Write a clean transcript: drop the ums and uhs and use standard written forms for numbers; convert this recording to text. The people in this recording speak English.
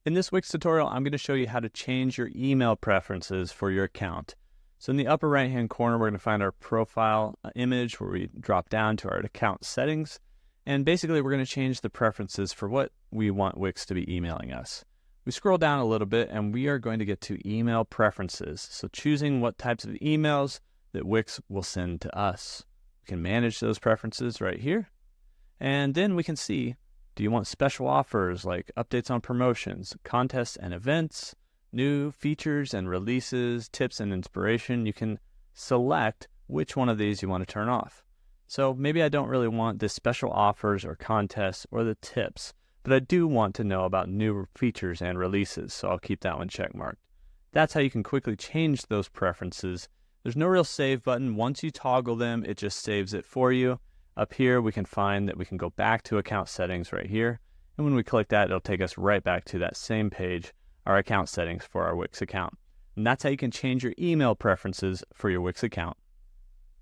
In this Wix tutorial, I'm going to show you how to change your email preferences for your account. So in the upper right-hand corner, we're going to find our profile image where we drop down to our account settings. And basically, we're going to change the preferences for what we want Wix to be emailing us. We scroll down a little bit and we are going to get to email preferences. So choosing what types of emails that Wix will send to us. We can manage those preferences right here. And then we can see, do you want special offers like updates on promotions, contests and events, new features and releases, tips and inspiration? You can select which one of these you want to turn off. So maybe I don't really want the special offers or contests or the tips, but I do want to know about new features and releases, so I'll keep that one checkmarked. That's how you can quickly change those preferences. There's no real save button. Once you toggle them, it just saves it for you. Up here, we can find that we can go back to account settings right here. And when we click that, it'll take us right back to that same page, our account settings for our Wix account. And that's how you can change your email preferences for your Wix account.